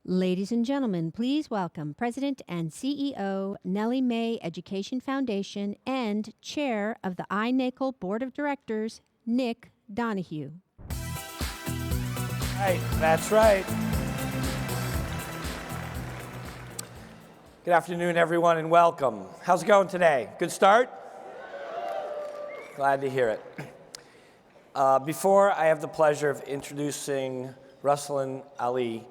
Ladies and gentlemen, please welcome President and CEO, Nellie Mae Education Foundation and Chair of the iNACOL Board of Directors, Nick Donohue. Right, that's right. Good afternoon, everyone, and welcome. How's it going today? Good start? Glad to hear it. Before I have the pleasure of introducing Russlynn Ali,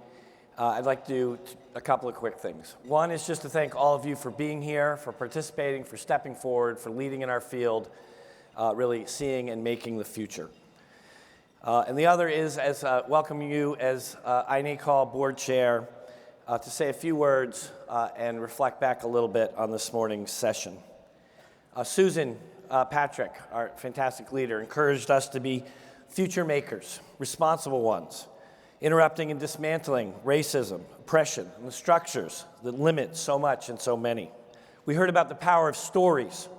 I'd like to do a couple of quick things. One is just to thank all of you for being here, for participating, for stepping forward, for leading in our field, really seeing and making the future. And the other is welcoming you as iNACOL board chair to say a few words and reflect back a little bit on this morning's session. Susan Patrick, our fantastic leader, encouraged us to be future makers, responsible ones, interrupting and dismantling racism, oppression, and the structures that limit so much and so many. We heard about the power of stories,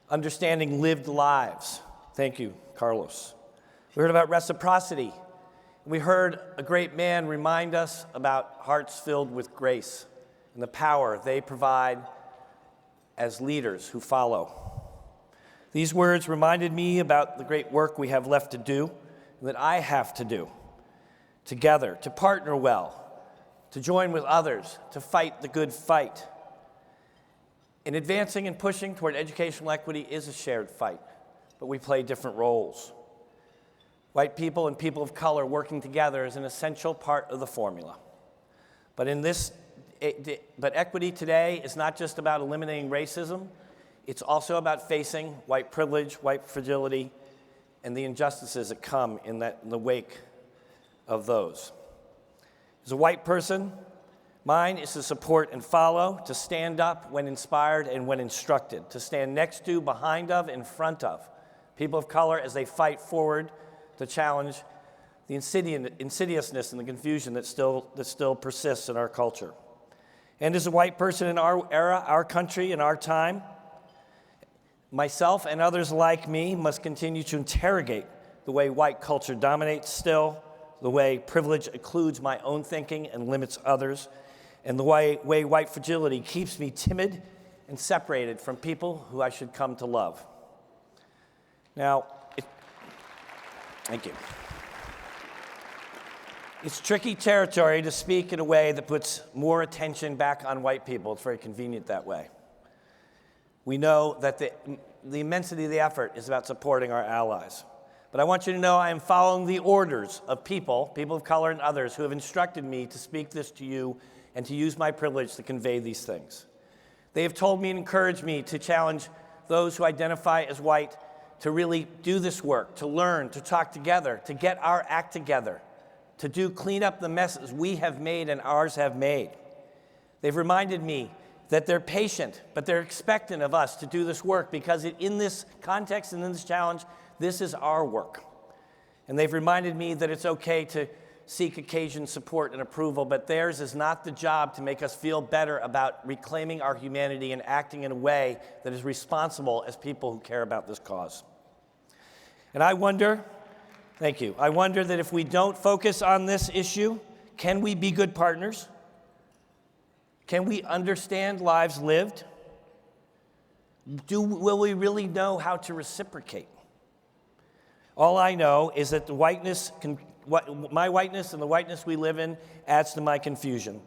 understanding lived lives. Thank you, Carlos. We heard about reciprocity. We heard a great man remind us about hearts filled with grace and the power they provide as leaders who follow. These words reminded me about the great work we have left to do and that I have to do together, to partner well, to join with others, to fight the good fight. In advancing and pushing toward educational equity is a shared fight, but we play different roles. White people and people of color working together is an essential part of the formula. But equity today is not just about eliminating racism, it's also about facing white privilege, white fragility, and the injustices that come in the wake of those. As a white person, mine is to support and follow, to stand up when inspired and when instructed, to stand next to, behind of, in front of people of color as they fight forward to challenge the insidiousness and the confusion that still persists in our culture. And as a white person in our era, our country, and our time, myself and others like me must continue to interrogate the way white culture dominates still, the way privilege occludes my own thinking and limits others, and the way white fragility keeps me timid and separated from people who I should come to love. Now, thank you. It's tricky territory to speak in a way that puts more attention back on white people. It's very convenient that way. We know that the immensity of the effort is about supporting our allies. But I want you to know I am following the orders of people of color and others who have instructed me to speak this to you and to use my privilege to convey these things. They have told me and encouraged me to challenge those who identify as white to really do this work, to learn, to talk together, to get our act together, to clean up the messes we have made and ours have made. They've reminded me that they're patient, but they're expectant of us to do this work because in this context and in this challenge, this is our work. And they've reminded me that it's okay to seek occasion support and approval, but theirs is not the job to make us feel better about reclaiming our humanity and acting in a way that is responsible as people who care about this cause. And I wonder, thank you, I wonder that if we don't focus on this issue, can we be good partners? Can we understand lives lived? Will we really know how to reciprocate? All I know is that my whiteness and the whiteness we live in adds to my confusion.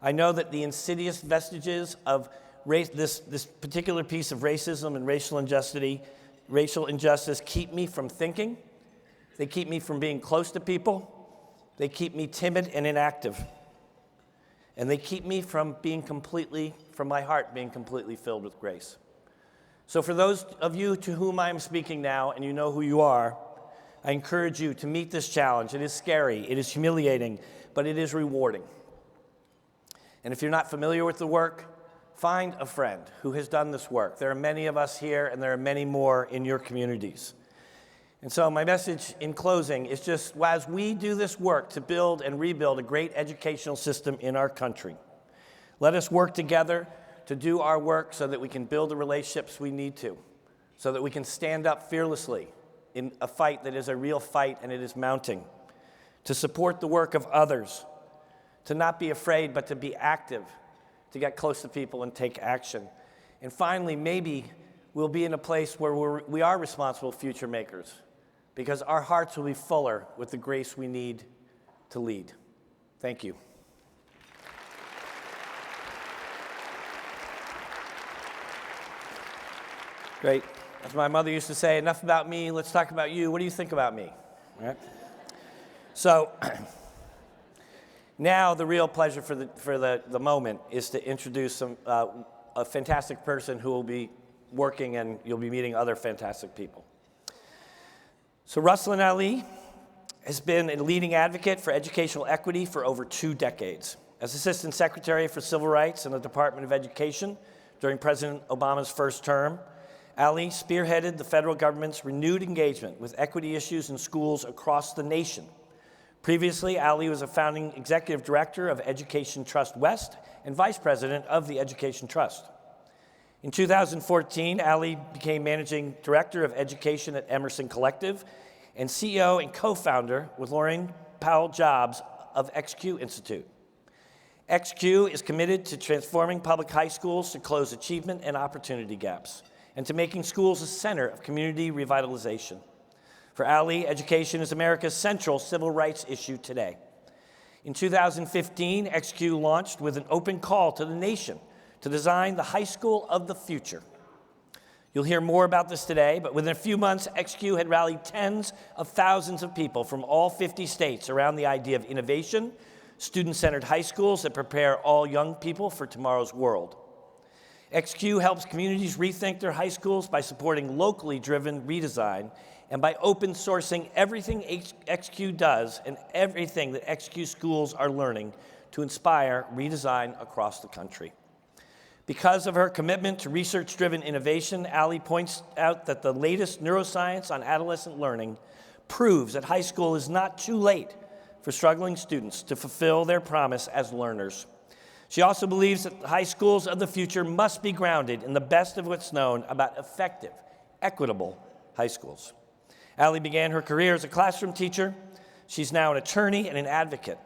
I know that the insidious vestiges of this particular piece of racism and racial injustice keep me from thinking. They keep me from being close to people. They keep me timid and inactive. And they keep me from my heart being completely filled with grace. So for those of you to whom I am speaking now, and you know who you are, I encourage you to meet this challenge. It is scary, it is humiliating, but it is rewarding. And if you're not familiar with the work, find a friend who has done this work. There are many of us here, and there are many more in your communities. And so my message in closing is just, as we do this work to build and rebuild a great educational system in our country, let us work together to do our work so that we can build the relationships we need to, so that we can stand up fearlessly in a fight that is a real fight and it is mounting, to support the work of others, to not be afraid, but to be active, to get close to people and take action. And finally, maybe we'll be in a place where we are responsible future makers, because our hearts will be fuller with the grace we need to lead. Thank you. Great. As my mother used to say, enough about me, let's talk about you. What do you think about me? All right. So now the real pleasure for the moment is to introduce a fantastic person who will be working, and you'll be meeting other fantastic people. So Russlynn Ali has been a leading advocate for educational equity for over 2 decades. As Assistant Secretary for Civil Rights in the Department of Education during President Obama's first term, Ali spearheaded the federal government's renewed engagement with equity issues in schools across the nation. Previously, Ali was a founding executive director of Education Trust West and vice president of the Education Trust. In 2014, Ali became managing director of education at Emerson Collective and CEO and co-founder with Lauren Powell-Jobs of XQ Institute. XQ is committed to transforming public high schools to close achievement and opportunity gaps, and to making schools a center of community revitalization. For Ali, education is America's central civil rights issue today. In 2015, XQ launched with an open call to the nation to design the high school of the future. You'll hear more about this today, but within a few months, XQ had rallied tens of thousands of people from all 50 states around the idea of innovation, student-centered high schools that prepare all young people for tomorrow's world. XQ helps communities rethink their high schools by supporting locally driven redesign and by open sourcing everything XQ does and everything that XQ schools are learning to inspire redesign across the country. Because of her commitment to research-driven innovation, Ali points out that the latest neuroscience on adolescent learning proves that high school is not too late for struggling students to fulfill their promise as learners. She also believes that the high schools of the future must be grounded in the best of what's known about effective, equitable high schools. Ali began her career as a classroom teacher. She's now an attorney and an advocate.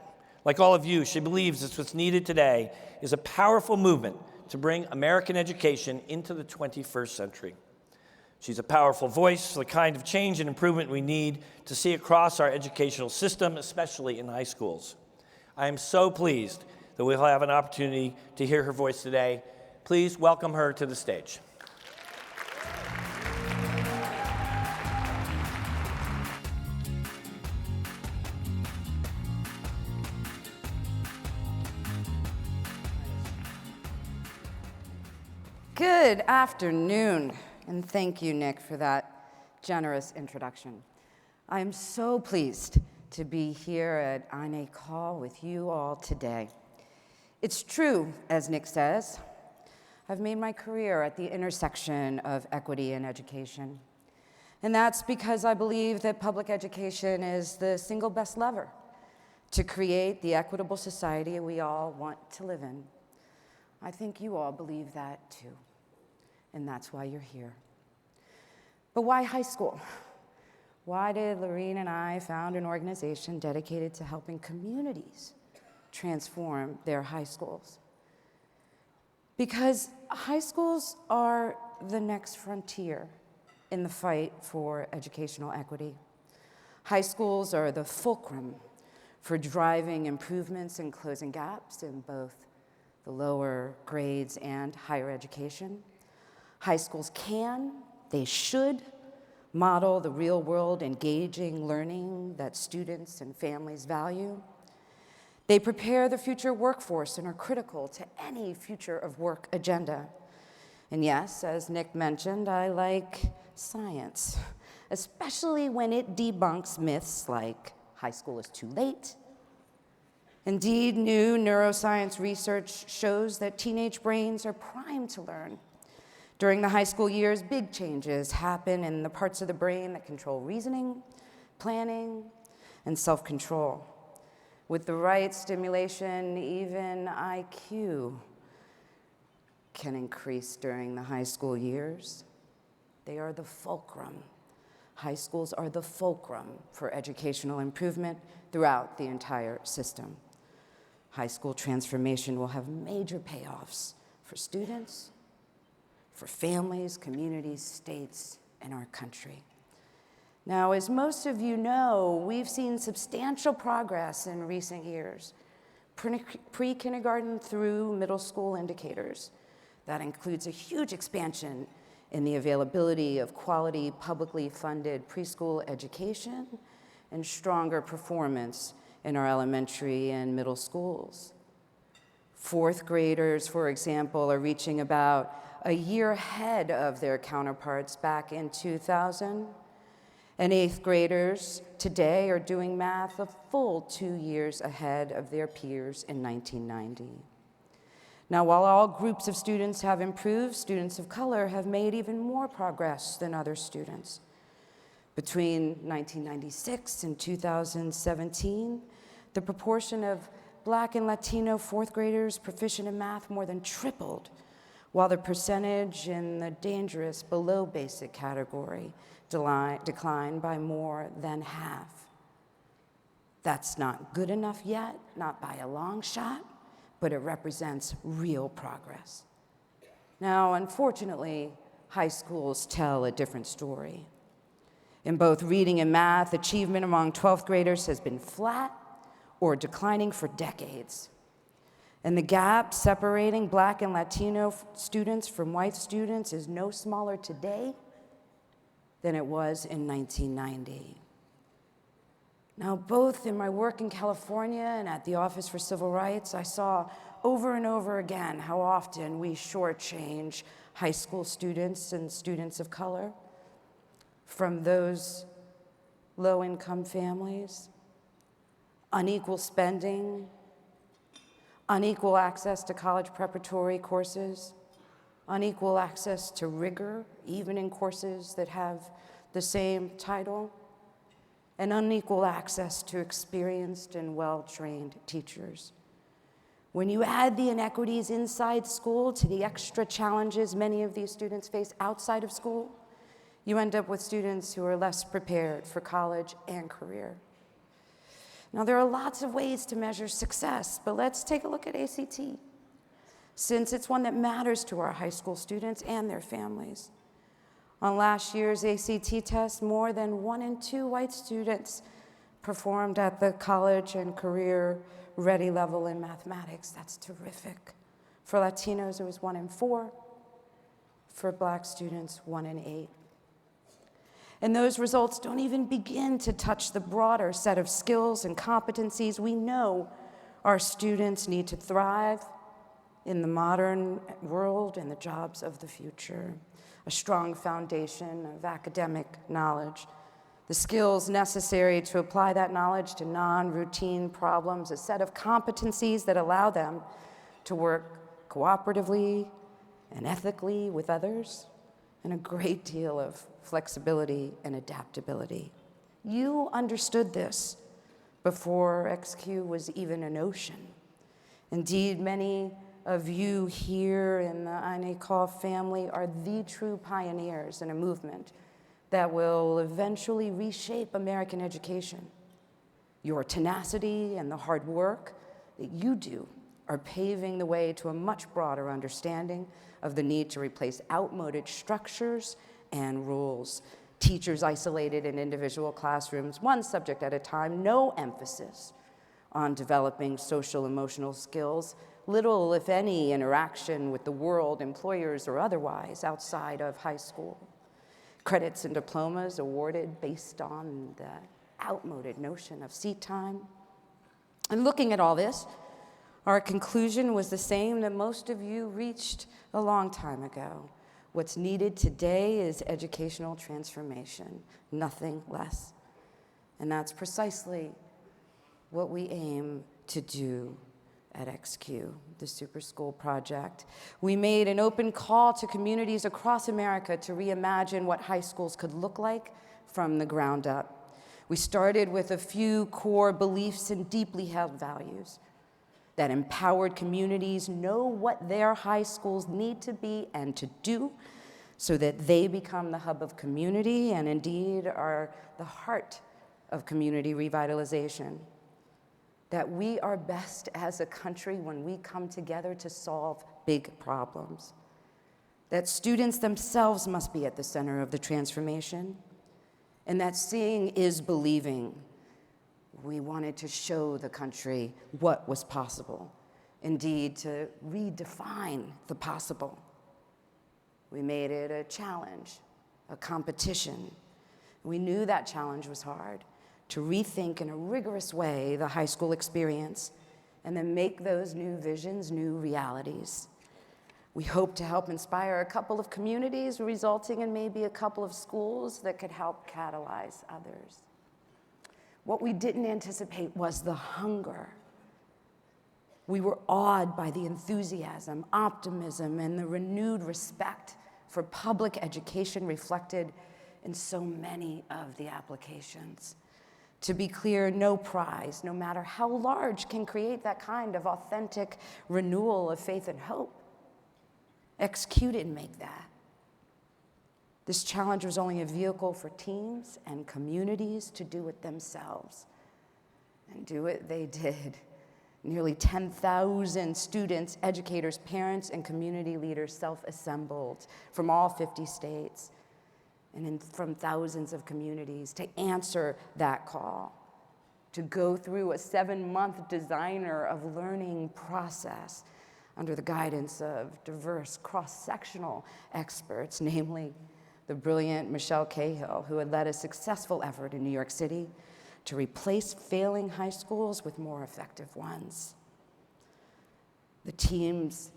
Like all of you, she believes that what's needed today is a powerful movement to bring American education into the 21st century. She's a powerful voice for the kind of change and improvement we need to see across our educational system, especially in high schools. I am so pleased that we'll have an opportunity to hear her voice today. Please welcome her to the stage. Good afternoon, and thank you, Nick, for that generous introduction. I am so pleased to be here at iNACOL with you all today. It's true, as Nick says, I've made my career at the intersection of equity and education. And that's because I believe that public education is the single best lever to create the equitable society we all want to live in. I think you all believe that too, and that's why you're here. But why high school? Why did Lorene and I found an organization dedicated to helping communities transform their high schools? Because high schools are the next frontier in the fight for educational equity. High schools are the fulcrum for driving improvements and closing gaps in both the lower grades and higher education. High schools can, they should, model the real-world engaging learning that students and families value. They prepare the future workforce and are critical to any future of work agenda. And yes, as Nick mentioned, I like science, especially when it debunks myths like high school is too late. Indeed, new neuroscience research shows that teenage brains are primed to learn. During the high school years, big changes happen in the parts of the brain that control reasoning, planning, and self-control. With the right stimulation, even IQ can increase during the high school years. They are the fulcrum. High schools are the fulcrum for educational improvement throughout the entire system. High school transformation will have major payoffs for students, for families, communities, states, and our country. Now, as most of you know, we've seen substantial progress in recent years, pre-kindergarten through middle school indicators. That includes a huge expansion in the availability of quality, publicly funded preschool education and stronger performance in our elementary and middle schools. Fourth graders, for example, are reaching about a year ahead of their counterparts back in 2000. And eighth graders today are doing math a full 2 years ahead of their peers in 1990. Now, while all groups of students have improved, students of color have made even more progress than other students. Between 1996 and 2017, the proportion of Black and Latino fourth graders proficient in math more than tripled, while the percentage in the dangerous below basic category declined by more than half. That's not good enough yet, not by a long shot, but it represents real progress. Now, unfortunately, high schools tell a different story. In both reading and math, achievement among 12th graders has been flat or declining for decades. And the gap separating Black and Latino students from white students is no smaller today than it was in 1990. Now, both in my work in California and at the Office for Civil Rights, I saw over and over again how often we shortchange high school students and students of color from those low-income families, unequal spending, unequal access to college preparatory courses, unequal access to rigor, even in courses that have the same title, and unequal access to experienced and well-trained teachers. When you add the inequities inside school to the extra challenges many of these students face outside of school, you end up with students who are less prepared for college and career. Now, there are lots of ways to measure success, but let's take a look at ACT, since it's one that matters to our high school students and their families. On last year's ACT test, more than 1 in 2 white students performed at the college and career ready level in mathematics. That's terrific. For Latinos, it was 1 in 4. For Black students, 1 in 8. And those results don't even begin to touch the broader set of skills and competencies we know our students need to thrive in the modern world and the jobs of the future. A strong foundation of academic knowledge, the skills necessary to apply that knowledge to non-routine problems, a set of competencies that allow them to work cooperatively and ethically with others, and a great deal of flexibility and adaptability. You understood this before XQ was even a notion. Indeed, many of you here in the iNACOL family are the true pioneers in a movement that will eventually reshape American education. Your tenacity and the hard work that you do are paving the way to a much broader understanding of the need to replace outmoded structures and rules. Teachers isolated in individual classrooms, one subject at a time, no emphasis on developing social emotional skills, little, if any, interaction with the world, employers or otherwise, outside of high school. Credits and diplomas awarded based on the outmoded notion of seat time. And looking at all this, our conclusion was the same that most of you reached a long time ago. What's needed today is educational transformation, nothing less. And that's precisely what we aim to do at XQ, the Super School Project. We made an open call to communities across America to reimagine what high schools could look like from the ground up. We started with a few core beliefs and deeply held values that empowered communities know what their high schools need to be and to do so that they become the hub of community and indeed are the heart of community revitalization. that we are best as a country when we come together to solve big problems, that students themselves must be at the center of the transformation, and that seeing is believing. We wanted to show the country what was possible, indeed, to redefine the possible. We made it a challenge, a competition. We knew that challenge was hard, to rethink in a rigorous way the high school experience and then make those new visions new realities. We hope to help inspire a couple of communities, resulting in maybe a couple of schools that could help catalyze others. What we didn't anticipate was the hunger. We were awed by the enthusiasm, optimism, and the renewed respect for public education reflected in so many of the applications. To be clear, no prize, no matter how large, can create that kind of authentic renewal of faith and hope. XQ didn't make that. This challenge was only a vehicle for teams and communities to do it themselves. And do it they did. Nearly 10,000 students, educators, parents, and community leaders self-assembled from all 50 states and from thousands of communities to answer that call, to go through a 7-month designer of learning process under the guidance of diverse cross-sectional experts, namely the brilliant Michelle Cahill, who had led a successful effort in New York City to replace failing high schools with more effective ones. The teams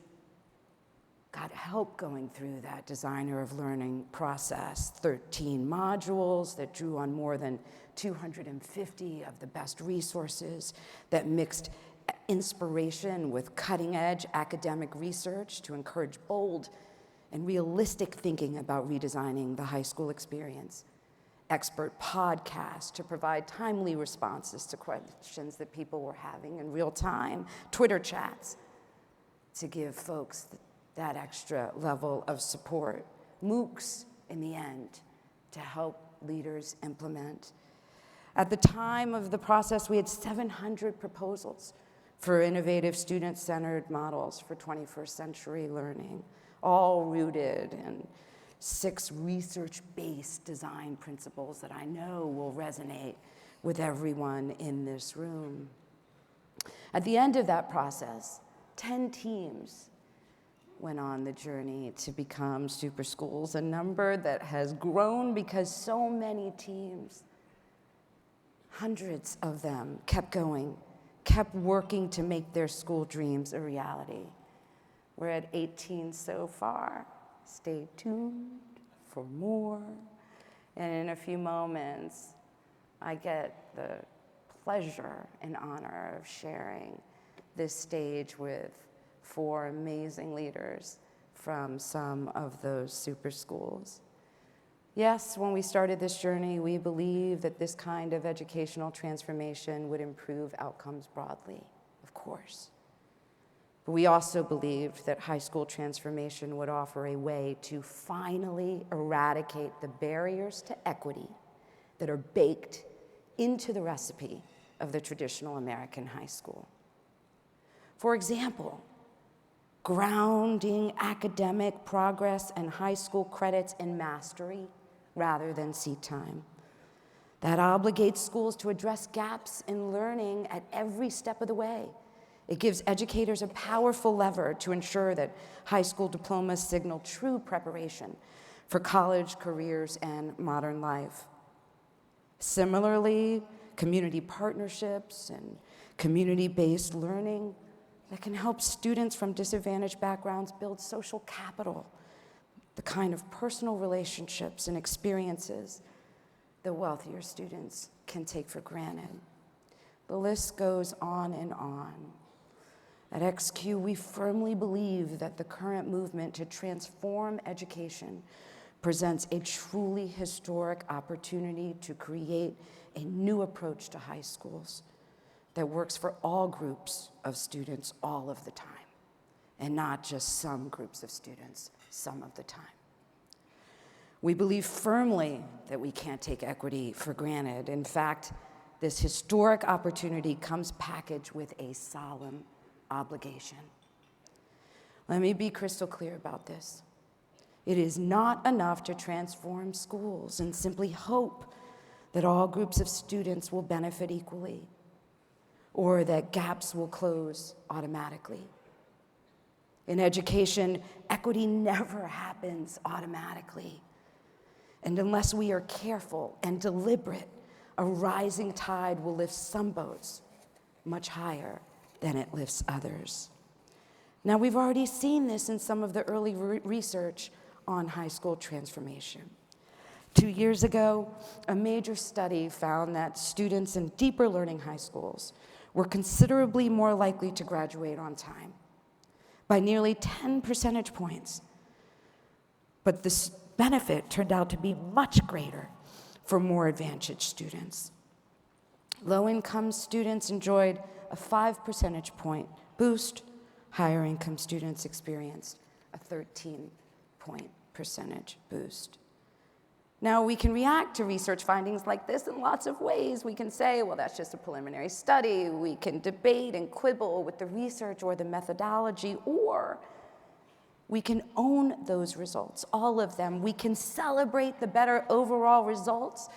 got help going through that designer of learning process, 13 modules that drew on more than 250 of the best resources, that mixed inspiration with cutting-edge academic research to encourage bold and realistic thinking about redesigning the high school experience, expert podcasts to provide timely responses to questions that people were having in real time, Twitter chats to give folks that extra level of support, MOOCs in the end to help leaders implement. At the time of the process, we had 700 proposals for innovative student-centered models for 21st century learning, all rooted in 6 research-based design principles that I know will resonate with everyone in this room. At the end of that process, 10 teams went on the journey to become super schools, a number that has grown because so many teams, hundreds of them, kept going, kept working to make their school dreams a reality. We're at 18 so far. Stay tuned for more. And in a few moments, I get the pleasure and honor of sharing this stage with 4 amazing leaders from some of those super schools. Yes, when we started this journey, we believed that this kind of educational transformation would improve outcomes broadly, of course. But we also believed that high school transformation would offer a way to finally eradicate the barriers to equity that are baked into the recipe of the traditional American high school. For example, grounding academic progress and high school credits in mastery rather than seat time. That obligates schools to address gaps in learning at every step of the way. It gives educators a powerful lever to ensure that high school diplomas signal true preparation for college, careers, and modern life. Similarly, community partnerships and community-based learning that can help students from disadvantaged backgrounds build social capital, the kind of personal relationships and experiences that wealthier students can take for granted. The list goes on and on. At XQ, we firmly believe that the current movement to transform education presents a truly historic opportunity to create a new approach to high schools that works for all groups of students all of the time, and not just some groups of students some of the time. We believe firmly that we can't take equity for granted. In fact, this historic opportunity comes packaged with a solemn obligation. Let me be crystal clear about this. It is not enough to transform schools and simply hope that all groups of students will benefit equally, or that gaps will close automatically. In education, equity never happens automatically. And unless we are careful and deliberate, a rising tide will lift some boats much higher than it lifts others. Now, we've already seen this in some of the early research on high school transformation. 2 years ago, a major study found that students in deeper learning high schools were considerably more likely to graduate on time, by nearly 10 percentage points. But this benefit turned out to be much greater for more advantaged students. Low-income students enjoyed a 5 percentage point boost. Higher income students experienced a 13-point percentage boost. Now, we can react to research findings like this in lots of ways. We can say, well, that's just a preliminary study. We can debate and quibble with the research or the methodology, or we can own those results, all of them. We can celebrate the better overall results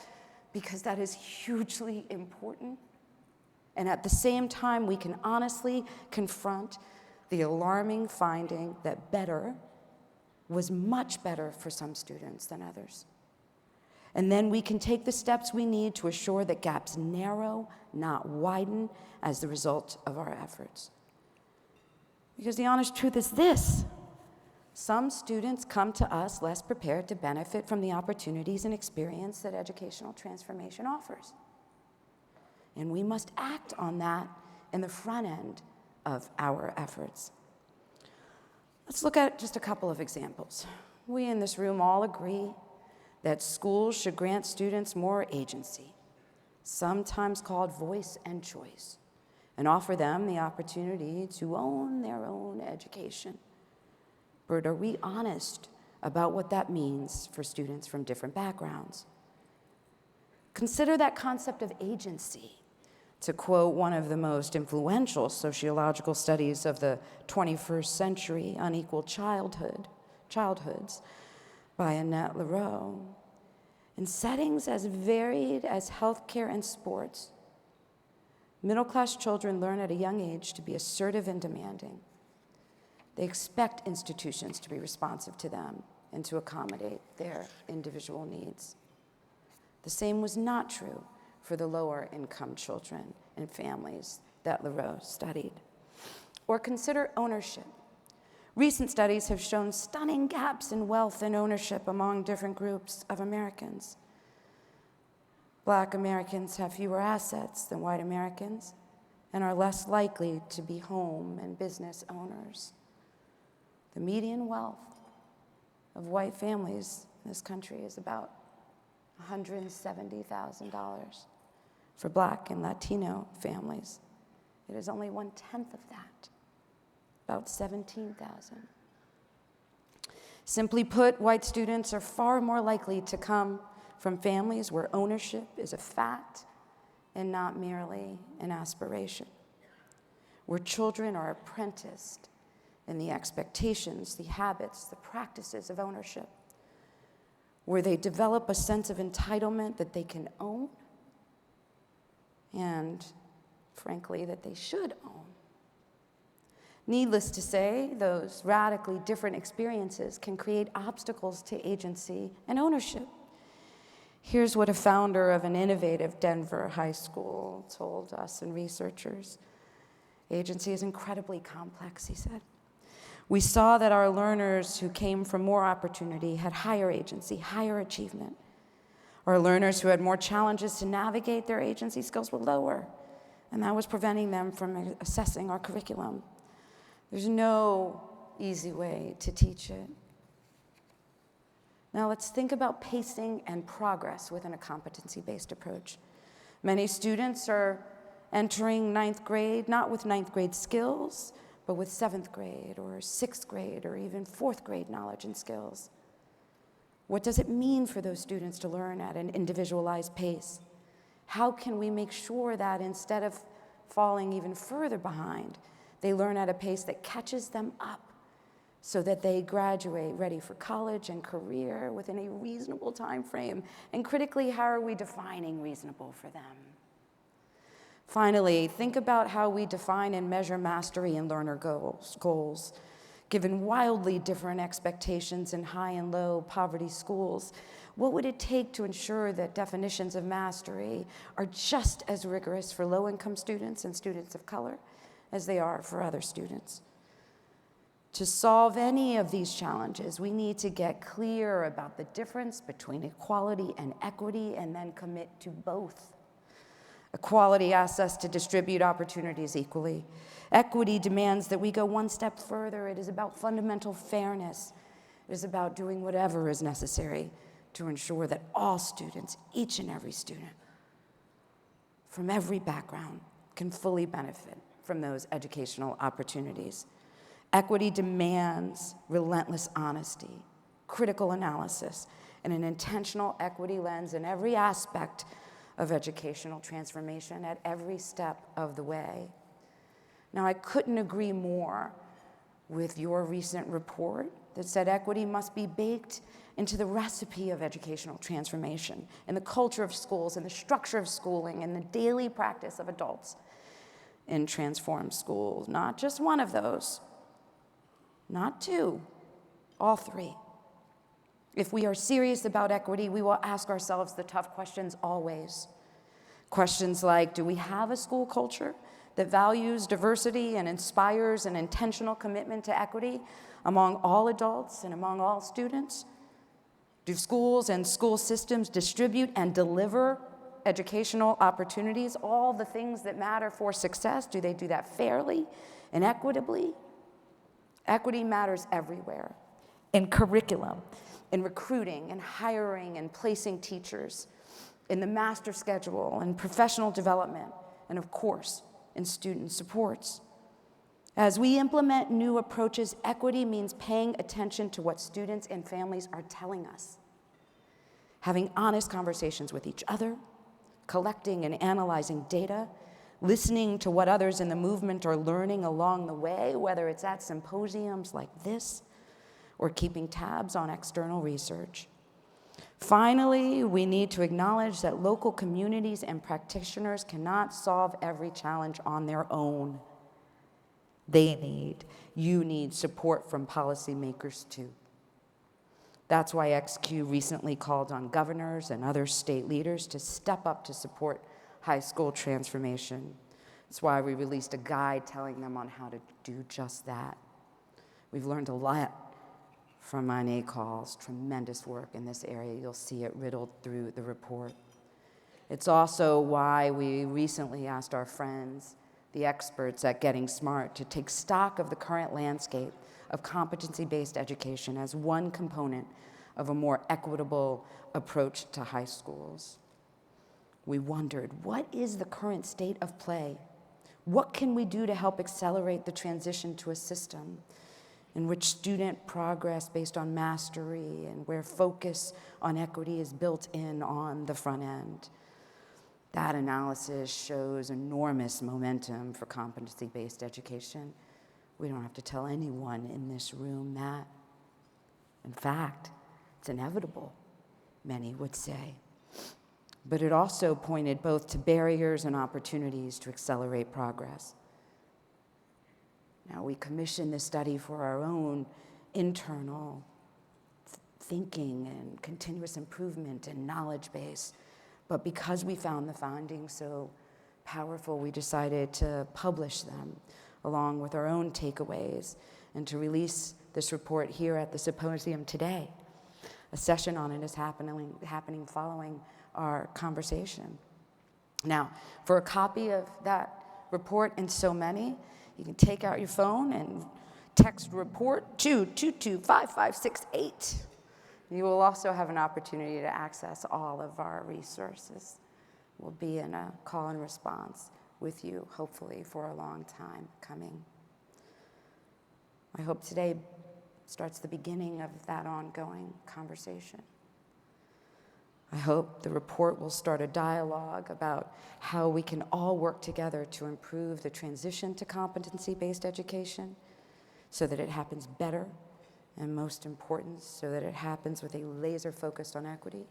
because that is hugely important. And at the same time, we can honestly confront the alarming finding that better was much better for some students than others. And then we can take the steps we need to assure that gaps narrow, not widen, as the result of our efforts. Because the honest truth is this: some students come to us less prepared to benefit from the opportunities and experience that educational transformation offers. And we must act on that in the front end of our efforts. Let's look at just a couple of examples. We in this room all agree that schools should grant students more agency, sometimes called voice and choice, and offer them the opportunity to own their own education. But are we honest about what that means for students from different backgrounds? Consider that concept of agency. To quote one of the most influential sociological studies of the 21st century, Unequal Childhoods, by Annette Leroux, in settings as varied as healthcare and sports, middle-class children learn at a young age to be assertive and demanding. They expect institutions to be responsive to them and to accommodate their individual needs. The same was not true for the lower-income children and families that Leroux studied. Or consider ownership. Recent studies have shown stunning gaps in wealth and ownership among different groups of Americans. Black Americans have fewer assets than white Americans and are less likely to be home and business owners. The median wealth of white families in this country is about $170,000. For Black and Latino families, it is only 1/10 of that, about $17,000. Simply put, white students are far more likely to come from families where ownership is a fact and not merely an aspiration, where children are apprenticed in the expectations, the habits, the practices of ownership, where they develop a sense of entitlement that they can own and, frankly, that they should own. Needless to say, those radically different experiences can create obstacles to agency and ownership. Here's what a founder of an innovative Denver high school told us and researchers. Agency is incredibly complex, he said. We saw that our learners who came from more opportunity had higher agency, higher achievement. Our learners who had more challenges to navigate their agency skills were lower, and that was preventing them from assessing our curriculum. There's no easy way to teach it. Now let's think about pacing and progress within a competency-based approach. Many students are entering 9th grade, not with 9th grade skills, but with 7th grade or 6th grade or even 4th grade knowledge and skills. What does it mean for those students to learn at an individualized pace? How can we make sure that instead of falling even further behind, they learn at a pace that catches them up so that they graduate ready for college and career within a reasonable time frame? And critically, how are we defining reasonable for them? Finally, think about how we define and measure mastery and learner goals. Given wildly different expectations in high and low poverty schools, what would it take to ensure that definitions of mastery are just as rigorous for low-income students and students of color as they are for other students? To solve any of these challenges, we need to get clear about the difference between equality and equity and then commit to both. Equality asks us to distribute opportunities equally. Equity demands that we go one step further. It is about fundamental fairness. It is about doing whatever is necessary to ensure that all students, each and every student, from every background, can fully benefit from those educational opportunities. Equity demands relentless honesty, critical analysis, and an intentional equity lens in every aspect of educational transformation at every step of the way. Now, I couldn't agree more with your recent report that said equity must be baked into the recipe of educational transformation, in the culture of schools, in the structure of schooling, in the daily practice of adults in transformed schools. Not just one of those, not two, all three. If we are serious about equity, we will ask ourselves the tough questions always. Questions like, do we have a school culture that values diversity and inspires an intentional commitment to equity among all adults and among all students? Do schools and school systems distribute and deliver educational opportunities, all the things that matter for success? Do they do that fairly and equitably? Equity matters everywhere, in curriculum, in recruiting and hiring and placing teachers, in the master schedule and professional development, and of course, in student supports. As we implement new approaches, equity means paying attention to what students and families are telling us, having honest conversations with each other, collecting and analyzing data, listening to what others in the movement are learning along the way, whether it's at symposiums like this or keeping tabs on external research. Finally, we need to acknowledge that local communities and practitioners cannot solve every challenge on their own. You need support from policymakers too. That's why XQ recently called on governors and other state leaders to step up to support high school transformation. That's why we released a guide telling them on how to do just that. We've learned a lot from iNACOL's tremendous work in this area. You'll see it riddled through the report. It's also why we recently asked our friends, the experts at Getting Smart, to take stock of the current landscape of competency-based education as one component of a more equitable approach to high schools. We wondered, what is the current state of play? What can we do to help accelerate the transition to a system in which student progress based on mastery and where focus on equity is built in on the front end? That analysis shows enormous momentum for competency-based education. We don't have to tell anyone in this room that. In fact, it's inevitable, many would say. But it also pointed both to barriers and opportunities to accelerate progress. Now, we commissioned this study for our own internal thinking and continuous improvement and knowledge base. But because we found the findings so powerful, we decided to publish them along with our own takeaways and to release this report here at the Symposium today. A session on it is happening following our conversation. Now, for a copy of that report and so many, you can take out your phone and text report to 2225568. You will also have an opportunity to access all of our resources. We'll be in a call and response with you, hopefully, for a long time coming. I hope today starts the beginning of that ongoing conversation. I hope the report will start a dialogue about how we can all work together to improve the transition to competency-based education so that it happens better, and most important, so that it happens with a laser focus on equity.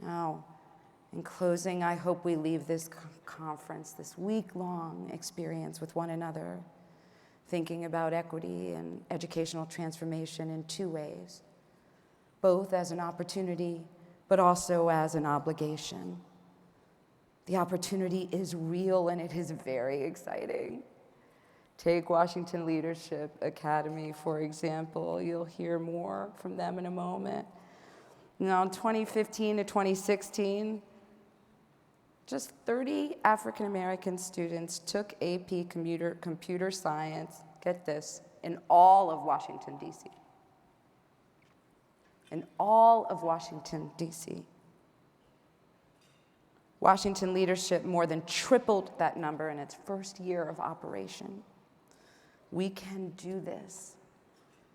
Now, in closing, I hope we leave this conference, this week-long experience with one another, thinking about equity and educational transformation in two ways, both as an opportunity, but also as an obligation. The opportunity is real and it is very exciting. Take Washington Leadership Academy, for example. You'll hear more from them in a moment. Now, in 2015 to 2016, just 30 African American students took AP computer science, get this, in all of Washington, D.C. In all of Washington, D.C. Washington Leadership more than tripled that number in its first year of operation. We can do this,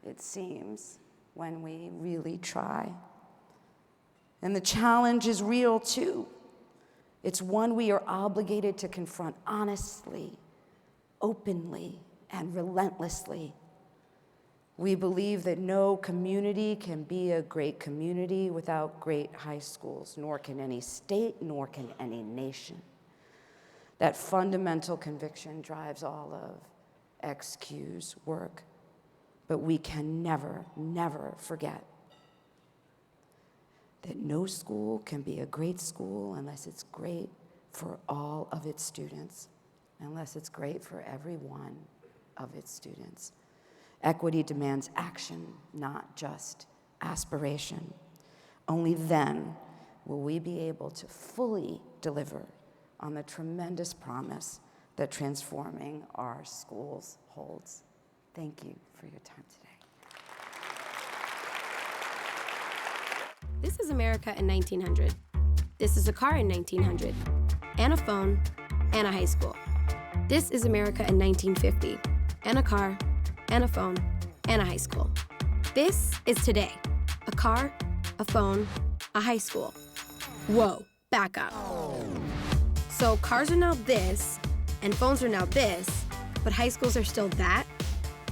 it seems, when we really try. And the challenge is real, too. It's one we are obligated to confront honestly, openly, and relentlessly. We believe that no community can be a great community without great high schools, nor can any state, nor can any nation. That fundamental conviction drives all of XQ's work. But we can never, never forget that no school can be a great school unless it's great for all of its students, unless it's great for every one of its students. Equity demands action, not just aspiration. Only then will we be able to fully deliver on the tremendous promise that transforming our schools holds. Thank you for your time today. This is America in 1900. This is a car in 1900, and a phone, and a high school. This is America in 1950, and a car, and a phone, and a high school. This is today, a car, a phone, a high school. Whoa, back up. So cars are now this, and phones are now this, but high schools are still that?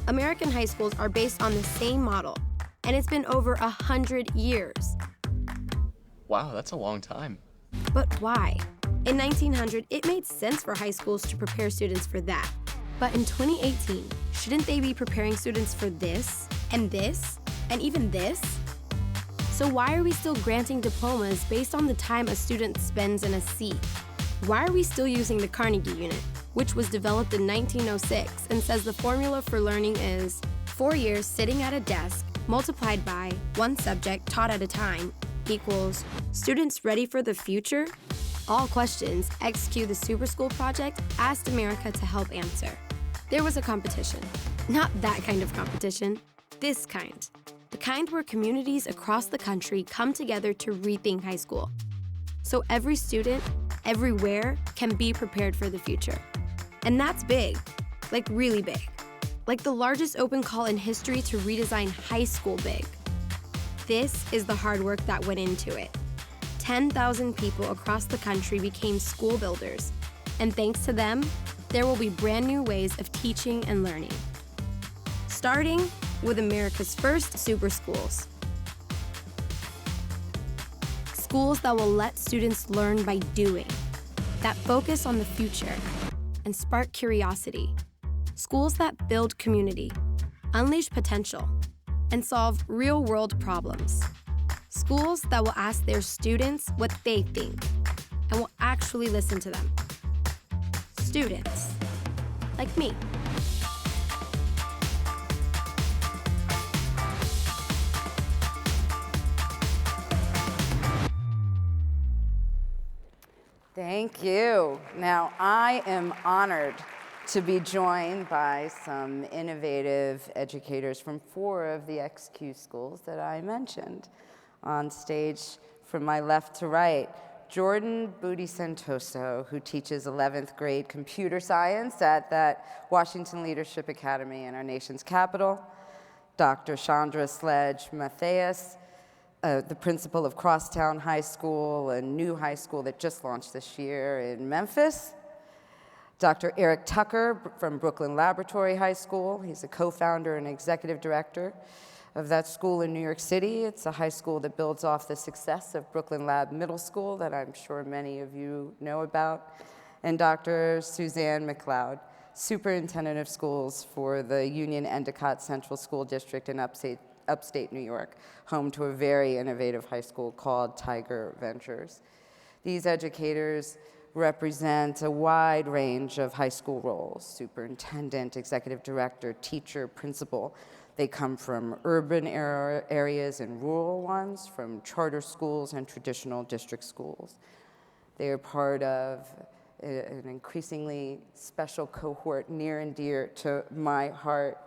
American high schools are based on the same model, and it's been over 100 years. Wow, that's a long time. But why? In 1900, it made sense for high schools to prepare students for that. But in 2018, shouldn't they be preparing students for this, and even this? So why are we still granting diplomas based on the time a student spends in a seat? Why are we still using the CARNEGIE unit, which was developed in 1906 and says the formula for learning is 4 years sitting at a desk multiplied by one subject taught at a time equals students ready for the future? All questions XQ the Super School Project asked America to help answer. There was a competition. Not that kind of competition, this kind. The kind where communities across the country come together to rethink high school. So every student, everywhere, can be prepared for the future. And that's big, like really big. Like the largest open call in history to redesign high school big. This is the hard work that went into it. 10,000 people across the country became school builders, and thanks to them, there will be brand new ways of teaching and learning. Starting with America's first super schools. Schools that will let students learn by doing, that focus on the future and spark curiosity. Schools that build community, unleash potential, and solve real-world problems. Schools that will ask their students what they think and will actually listen to them. Students, like me. Thank you. Now, I am honored to be joined by some innovative educators from 4 of the XQ schools that I mentioned. On stage from my left to right, Jordan Booty Santoso, who teaches 11th grade computer science at that Washington Leadership Academy in our nation's capital. Dr. Chandra Sledge Matthias, the principal of Crosstown High School, a new high school that just launched this year in Memphis. Dr. Eric Tucker from Brooklyn Laboratory High School. He's a co-founder and executive director of that school in New York City. It's a high school that builds off the success of Brooklyn Lab Middle School that I'm sure many of you know about. And Dr. Suzanne McLeod, superintendent of schools for the Union Endicott Central School District in upstate New York, home to a very innovative high school called Tiger Ventures. These educators represent a wide range of high school roles: superintendent, executive director, teacher, principal. They come from urban areas and rural ones, from charter schools and traditional district schools. They are part of an increasingly special cohort near and dear to my heart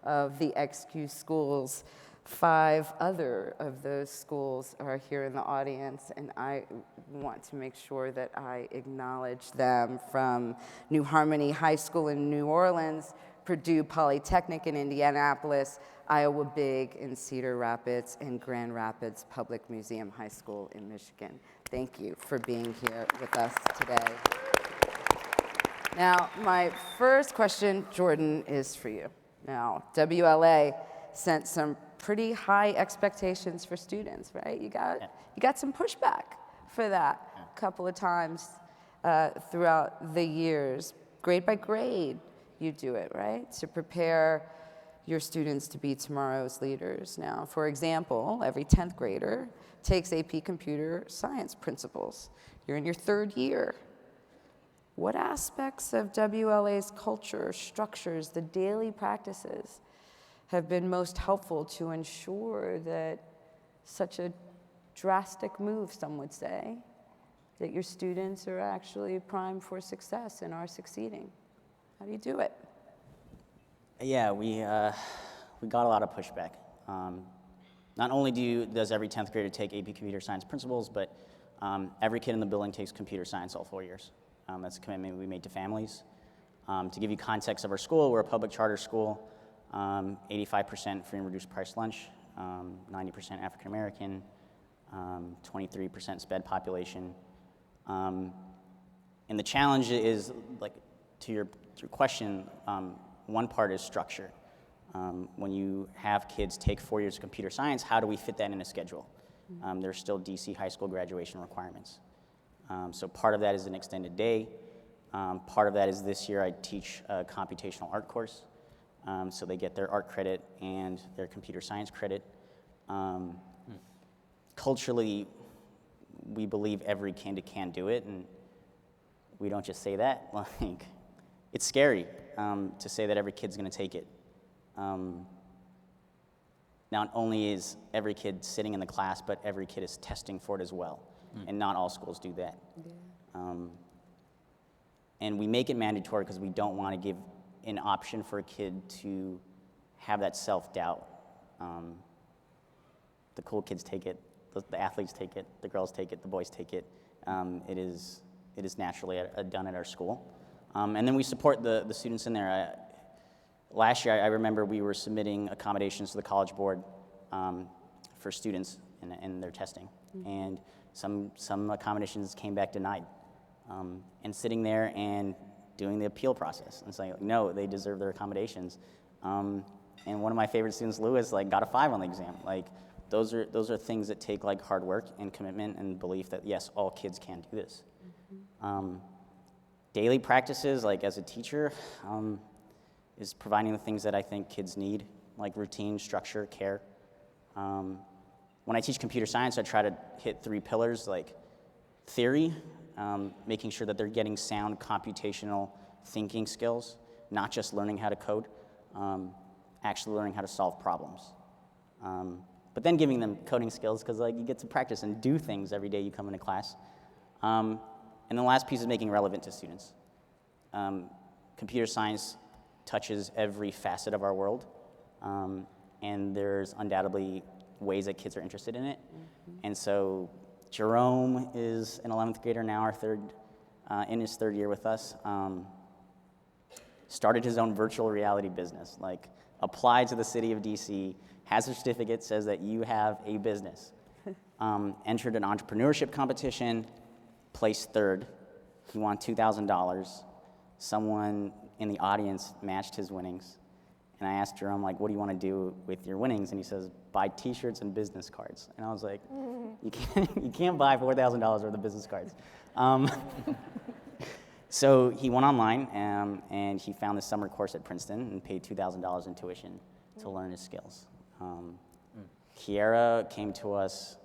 of the XQ schools. 5 other of those schools are here in the audience, and I want to make sure that I acknowledge them, from New Harmony High School in New Orleans, Purdue Polytechnic in Indianapolis, Iowa Big in Cedar Rapids, and Grand Rapids Public Museum High School in Michigan. Thank you for being here with us today. Now, my first question, Jordan, is for you. Now, WLA sent some pretty high expectations for students, right? You got some pushback for that a couple of times throughout the years. Grade by grade, you do it, right? To prepare your students to be tomorrow's leaders. Now, for example, every 10th grader takes AP Computer Science Principles. You're in your 3rd year. What aspects of WLA's culture, structures, the daily practices have been most helpful to ensure that such a drastic move, some would say, that your students are actually primed for success and are succeeding? How do you do it? Yeah, we got a lot of pushback. Not only does every 10th grader take AP Computer Science Principles, but every kid in the building takes computer science all 4 years. That's a commitment we made to families. To give you context of our school, we're a public charter school, 85% free and reduced price lunch, 90% African American, 23% SPED population. And the challenge is, like, to your question, one part is structure. When you have kids take 4 years of computer science, how do we fit that in a schedule? There's still DC high school graduation requirements. So part of that is an extended day. Part of that is this year I teach a computational art course. So they get their art credit and their computer science credit. Culturally, we believe every kid can do it, and we don't just say that. Like, it's scary to say that every kid's going to take it. Not only is every kid sitting in the class, but every kid is testing for it as well, and not all schools do that. Yeah. And we make it mandatory because we don't want to give an option for a kid to have that self-doubt. The cool kids take it, the athletes take it, the girls take it, the boys take it. It is naturally done at our school. And then we support the students in there. Last year, I remember we were submitting accommodations to the College Board for students in their testing. And some accommodations came back denied. And sitting there and doing the appeal process and saying, no, they deserve their accommodations. And one of my favorite students, Lewis, got a 5 on the exam. Those are things that take hard work and commitment and belief that, yes, all kids can do this. Daily practices, as a teacher, is providing the things that I think kids need, like routine, structure, care. When I teach computer science, I try to hit 3 pillars, like theory, making sure that they're getting sound computational thinking skills, not just learning how to code, actually learning how to solve problems. But then giving them coding skills, because you get to practice and do things every day you come into class. And the last piece is making relevant to students. Computer science touches every facet of our world, and there's undoubtedly ways that kids are interested in it. And so Jerome is an 11th grader now, in his 3rd year with us. Started his own virtual reality business, applied to the city of DC, has a certificate, says that you have a business. entered an entrepreneurship competition, placed third. He won $2,000. Someone in the audience matched his winnings. And I asked Jerome, like, what do you want to do with your winnings? And he says, buy T-shirts and business cards. And I was like, you can't buy $4,000 worth of business cards. So he went online, and he found this summer course at Princeton and paid $2,000 in tuition to learn his skills. Kiara came to us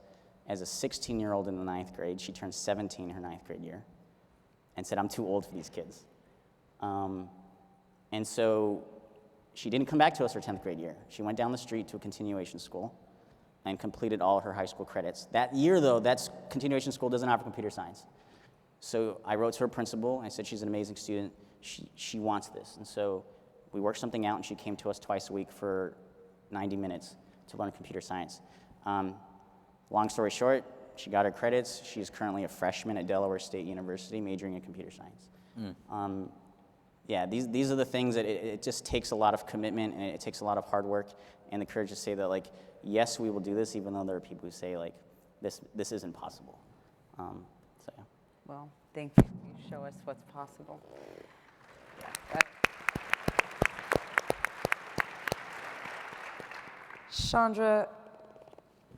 as a 16-year-old in the 9th grade. She turned 17 her 9th grade year and said, I'm too old for these kids. And so she didn't come back to us her 10th grade year. She went down the street to a continuation school and completed all her high school credits. That year, though, that continuation school doesn't offer computer science. So I wrote to her principal. I said, she's an amazing student. She wants this. And so we worked something out, and she came to us twice a week for 90 minutes to learn computer science. Long story short, she got her credits. She's currently a freshman at Delaware State University, majoring in computer science. Yeah, these are the things that it just takes a lot of commitment, and it takes a lot of hard work and the courage to say that, like, yes, we will do this, even though there are people who say, like, this isn't possible. So yeah. Well, thank you. You show us what's possible. Chandra,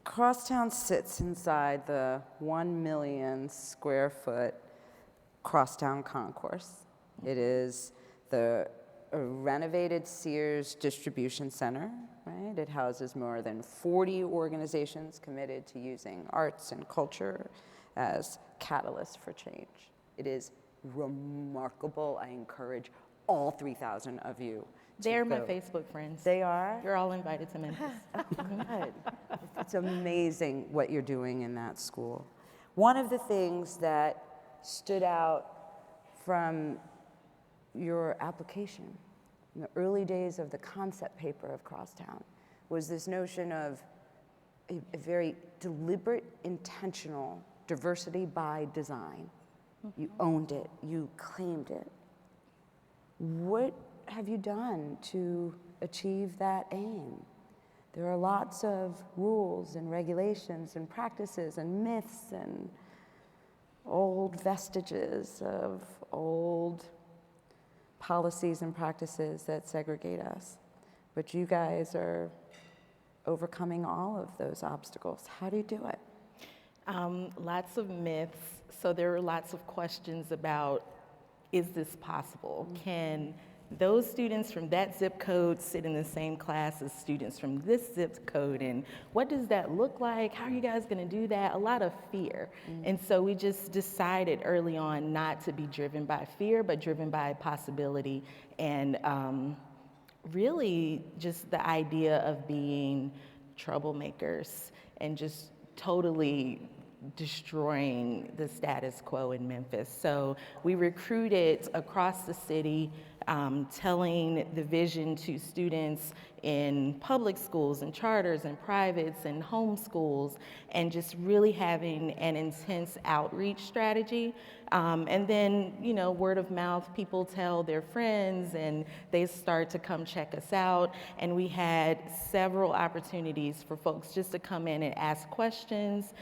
Crosstown sits inside the 1 million square foot Crosstown Concourse. It is the renovated Sears distribution center, right? It houses more than 40 organizations committed to using arts and culture as catalysts for change. It is remarkable. I encourage all 3,000 of you to They're go. my Facebook friends. They are? You're all invited to Memphis. Good. It's amazing what you're doing in that school. One of the things that stood out from your application in the early days of the concept paper of Crosstown was this notion of a very deliberate, intentional diversity by design. You owned it, you claimed it. What have you done to achieve that aim? There are lots of rules and regulations and practices and myths and old vestiges of old policies and practices that segregate us. But you guys are overcoming all of those obstacles. How do you do it? Lots of myths. So there are lots of questions about, is this possible? Can those students from that zip code sit in the same class as students from this zip code? And what does that look like? How are you guys gonna do that? A lot of fear. And so we just decided early on not to be driven by fear, but driven by possibility. And really just the idea of being troublemakers and just totally destroying the status quo in Memphis. So we recruited across the city, telling the vision to students in public schools and charters and privates and homeschools, and just really having an intense outreach strategy. And then, you know, word of mouth, people tell their friends and they start to come check us out. And we had several opportunities for folks just to come in and ask questions.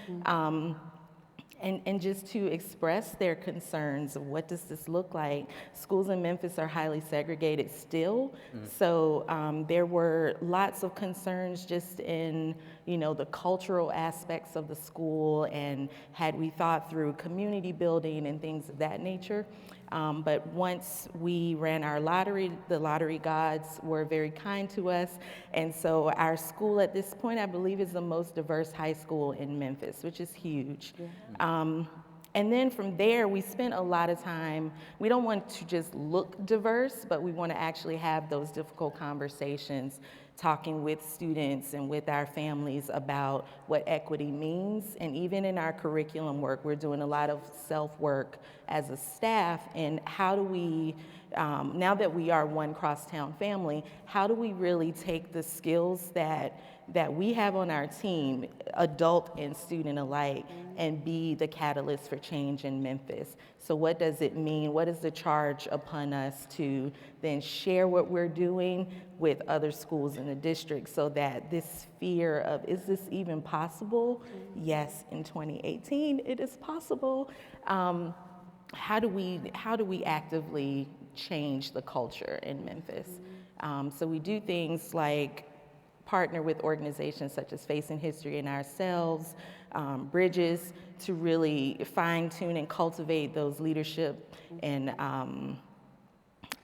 And just to express their concerns of what does this look like. Schools in Memphis are highly segregated still, so there were lots of concerns just in, you know, the cultural aspects of the school, and had we thought through community building and things of that nature. But once we ran our lottery, the lottery gods were very kind to us. And so our school at this point, I believe, is the most diverse high school in Memphis, which is huge. And then from there, we spent a lot of time, we don't want to just look diverse, but we want to actually have those difficult conversations, talking with students and with our families about what equity means. And even in our curriculum work, we're doing a lot of self-work as a staff, and how do we, now that we are one Crosstown family, how do we really take the skills that we have on our team, adult and student alike, and be the catalyst for change in Memphis? So what does it mean? What is the charge upon us to then share what we're doing with other schools in the district so that this fear of, is this even possible? Yes, in 2018, it is possible. How do we actively change the culture in Memphis? So we do things like partner with organizations such as Facing History and ourselves, Bridges, to really fine tune and cultivate those leadership and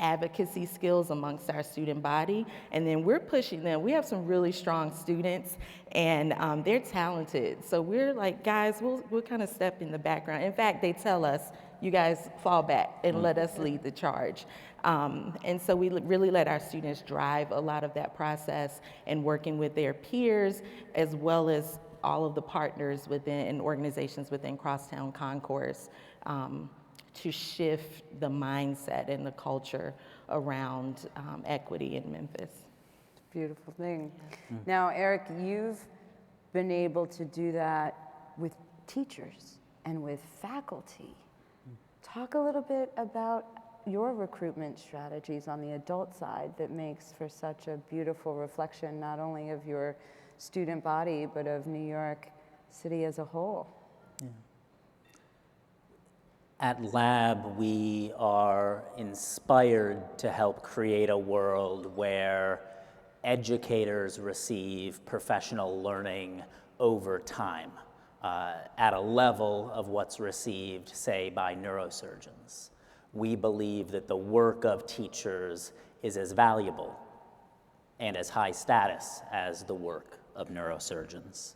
advocacy skills amongst our student body. And then we're pushing them. We have some really strong students, and they're talented. So we're like, guys, we'll kind of step in the background. In fact, they tell us, you guys fall back and let us lead the charge. And so we really let our students drive a lot of that process and working with their peers, as well as all of the partners within and organizations within Crosstown Concourse, to shift the mindset and the culture around equity in Memphis. It's a beautiful thing. Now, Eric, you've been able to do that with teachers and with faculty. Talk a little bit about your recruitment strategies on the adult side that makes for such a beautiful reflection, not only of your student body, but of New York City as a whole. Yeah. At Lab, we are inspired to help create a world where educators receive professional learning over time at a level of what's received, say, by neurosurgeons. We believe that the work of teachers is as valuable and as high status as the work of neurosurgeons.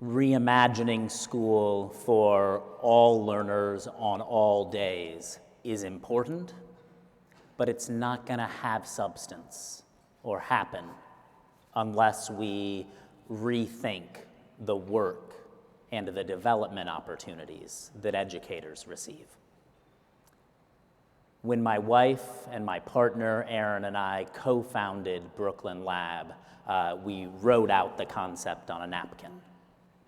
Reimagining school for all learners on all days is important, but it's not going to have substance or happen unless we rethink the work and the development opportunities that educators receive. When my wife and my partner, Erin, and I co-founded Brooklyn Lab, we wrote out the concept on a napkin.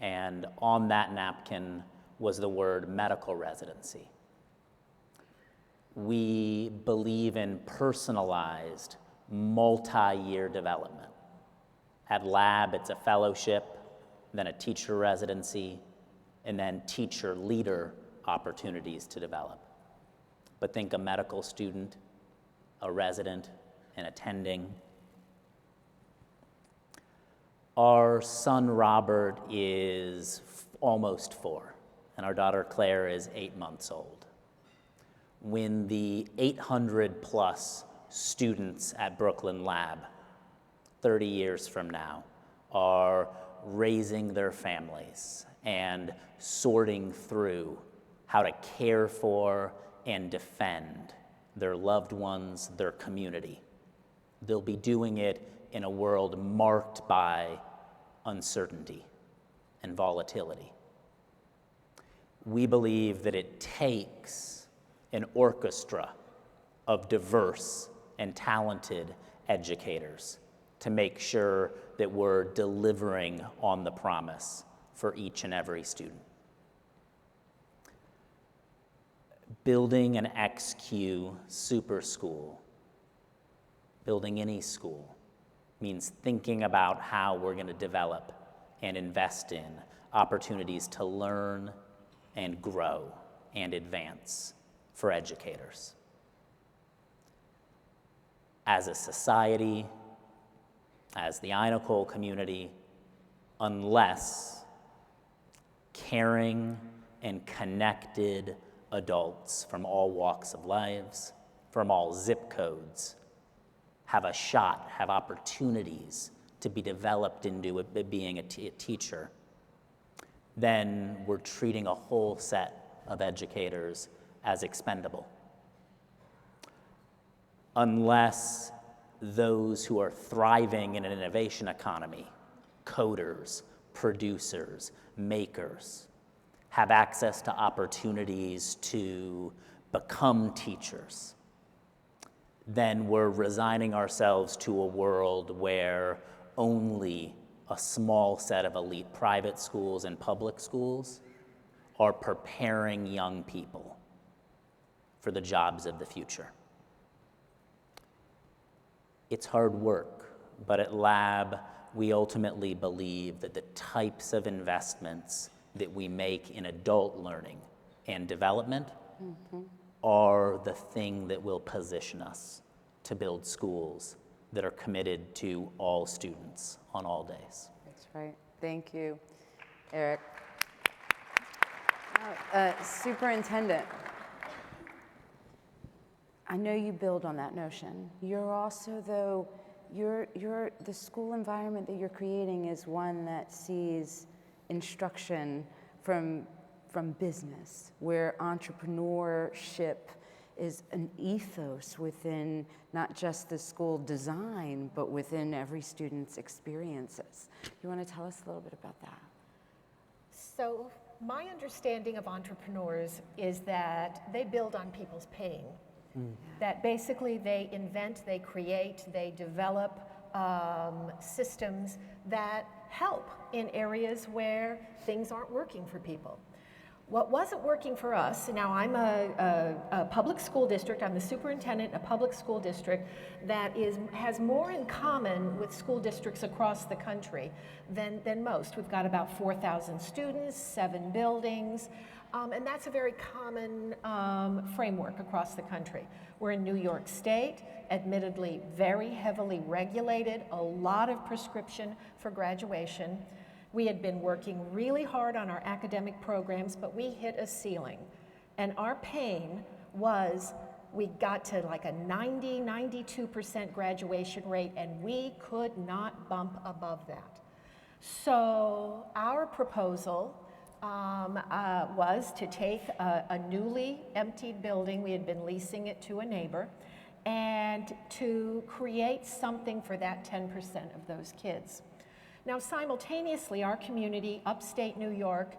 And on that napkin was the word medical residency. We believe in personalized, multi-year development. At Lab, it's a fellowship, then a teacher residency, and then teacher leader opportunities to develop. But think a medical student, a resident, an attending. Our son Robert is almost 4, and our daughter Claire is 8 months old. When the 800 plus students at Brooklyn Lab, 30 years from now, are raising their families and sorting through how to care for and defend their loved ones, their community, they'll be doing it in a world marked by uncertainty and volatility. We believe that it takes an orchestra of diverse and talented educators to make sure that we're delivering on the promise for each and every student. Building an XQ super school, building any school, means thinking about how we're going to develop and invest in opportunities to learn and grow and advance for educators. As a society, as the iNACOL community, unless caring and connected adults from all walks of lives, from all zip codes, have a shot, have opportunities to be developed into being a teacher, then we're treating a whole set of educators as expendable. Unless those who are thriving in an innovation economy, coders, producers, makers, have access to opportunities to become teachers, then we're resigning ourselves to a world where only a small set of elite private schools and public schools are preparing young people for the jobs of the future. It's hard work, but at Lab, we ultimately believe that the types of investments that we make in adult learning and development are the thing that will position us to build schools that are committed to all students on all days. That's right. Thank you, Eric. Superintendent, I know you build on that notion. You're also, though, the school environment that you're creating is one that sees instruction from business, where entrepreneurship is an ethos within not just the school design, but within every student's experiences. You want to tell us a little bit about that? So my understanding of entrepreneurs is that they build on people's pain. That basically they invent, they create, they develop systems that help in areas where things aren't working for people. What wasn't working for us, now I'm a public school district, I'm the superintendent in a public school district that has more in common with school districts across the country than most. We've got about 4,000 students, 7 buildings, and that's a very common framework across the country. We're in New York State, admittedly very heavily regulated, a lot of prescription for graduation. We had been working really hard on our academic programs, but we hit a ceiling. And our pain was we got to like a 92% graduation rate, and we could not bump above that. So our proposal was to take a newly emptied building, we had been leasing it to a neighbor, and to create something for that 10% of those kids. Now, simultaneously, our community, upstate New York,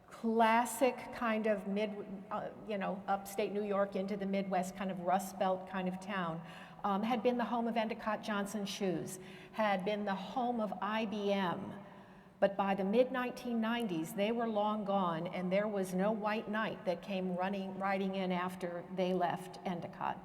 classic kind of upstate New York into the Midwest, kind of Rust Belt kind of town, had been the home of Endicott Johnson Shoes, had been the home of IBM. But by the mid-1990s, they were long gone, and there was no white knight that came riding in after they left Endicott.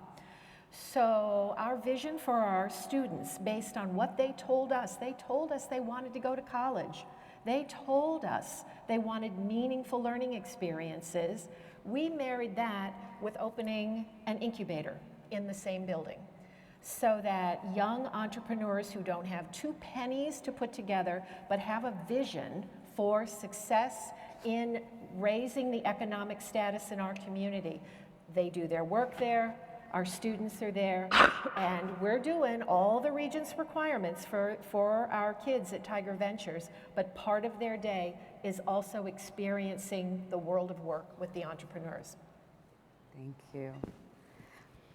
So our vision for our students, based on what they told us they wanted to go to college. They told us they wanted meaningful learning experiences. We married that with opening an incubator in the same building, so that young entrepreneurs who don't have 2 pennies to put together, but have a vision for success in raising the economic status in our community, they do their work there. Our students are there, and we're doing all the Regents' requirements for our kids at Tiger Ventures, but part of their day is also experiencing the world of work with the entrepreneurs. Thank you.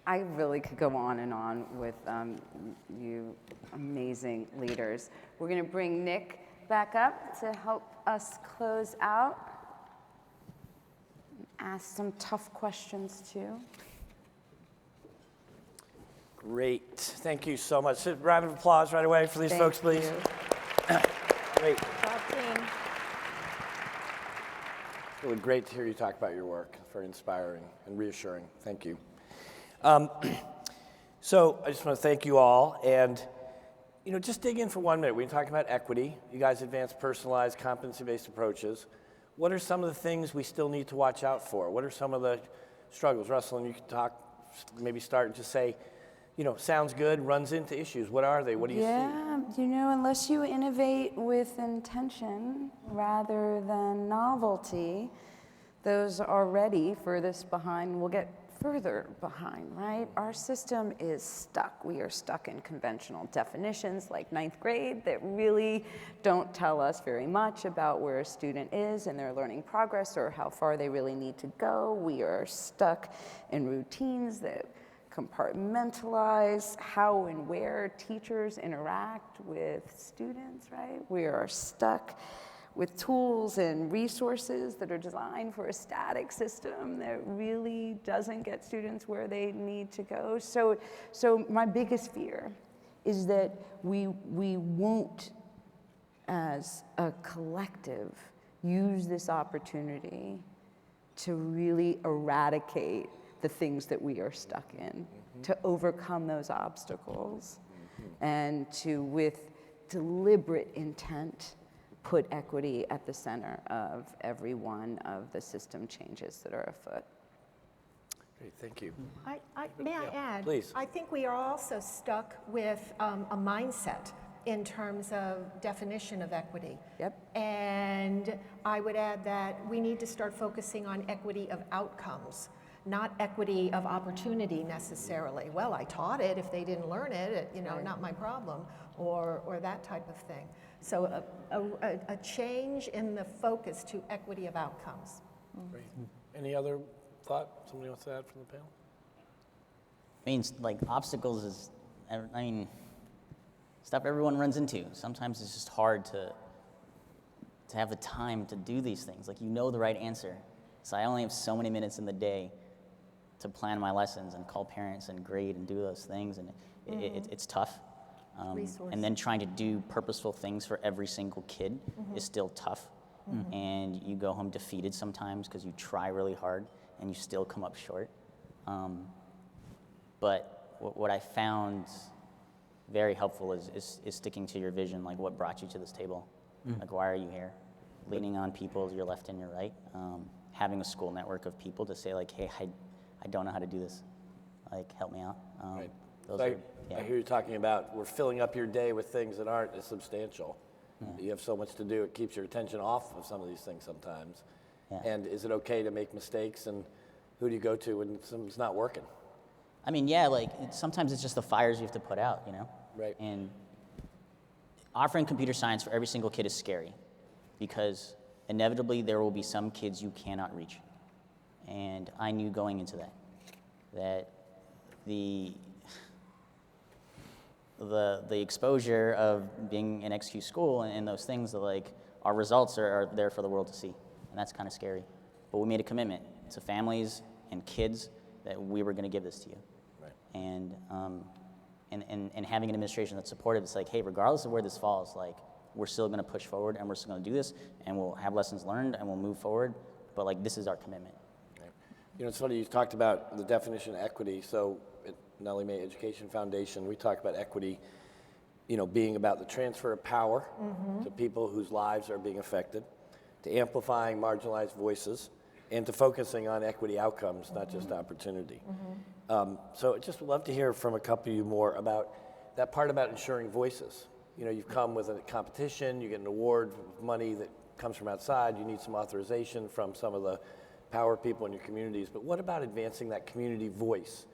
I really could go on and on with you amazing leaders. We're going to bring Nick back up to help us close out. Ask some tough questions too. Great. Thank you so much. Round of applause right away for these folks, please. Great. It's really great to hear you talk about your work. It's very inspiring and reassuring. Thank you. So I just want to thank you all, and just dig in for 1 minute. We're talking about equity. You guys advance personalized, competency-based approaches. What are some of the things we still need to watch out for? What are some of the struggles? Russlynn, you could talk, maybe start and just say, sounds good, runs into issues. What are they? What do you see? Yeah, unless you innovate with intention rather than novelty, those already furthest behind will get further behind, right? Our system is stuck. We are stuck in conventional definitions like 9th grade that really don't tell us very much about where a student is in their learning progress or how far they really need to go. We are stuck in routines that compartmentalize how and where teachers interact with students, right? We are stuck with tools and resources that are designed for a static system that really doesn't get students where they need to go. So my biggest fear is that we won't, as a collective, use this opportunity to really eradicate the things that we are stuck in, to overcome those obstacles, and to, with deliberate intent, put equity at the center of every one of the system changes that are afoot. Great, thank you. May I add? Please. I think we are also stuck with a mindset in terms of definition of equity. Yep. And I would add that we need to start focusing on equity of outcomes, not equity of opportunity necessarily. Well, I taught it. If they didn't learn it, not my problem, or that type of thing. So a change in the focus to equity of outcomes. Great. Any other thought somebody wants to add from the panel? I mean, like, obstacles is, stuff everyone runs into. Sometimes it's just hard to have the time to do these things. Like, you know the right answer. So I only have so many minutes in the day to plan my lessons and call parents and grade and do those things, and it's tough. And then trying to do purposeful things for every single kid is still tough. And you go home defeated sometimes because you try really hard and you still come up short. But what I found very helpful is sticking to your vision, like what brought you to this table. Like, why are you here? Leaning on people, your left and your right. Having a school network of people to say, like, hey, I don't know how to do this. Like, help me out. Right. So I hear you talking about we're filling up your day with things that aren't as substantial. You have so much to do, it keeps your attention off of some of these things sometimes. And is it okay to make mistakes, and who do you go to when something's not working? I mean, sometimes it's just the fires you have to put out, Right. And offering computer science for every single kid is scary because inevitably there will be some kids you cannot reach. And I knew going into that the exposure of being in XQ school and those things, that, like, our results are there for the world to see, and that's kind of scary. But we made a commitment to families and kids that we were going to give this to you. Right. And having an administration that's supportive, it's like, hey, regardless of where this falls, like, we're still going to push forward, and we're still going to do this, and we'll have lessons learned, and we'll move forward, but, like, this is our commitment. Right. It's funny, you talked about the definition of equity. So at Nellie May Education Foundation, we talk about equity, being about the transfer of power to people whose lives are being affected, to amplifying marginalized voices, and to focusing on equity outcomes, not just opportunity. So I'd just love to hear from a couple of you more about that part about ensuring voices. You've come with a competition, you get an award, money that comes from outside, you need some authorization from some of the power people in your communities, but what about advancing that community voice?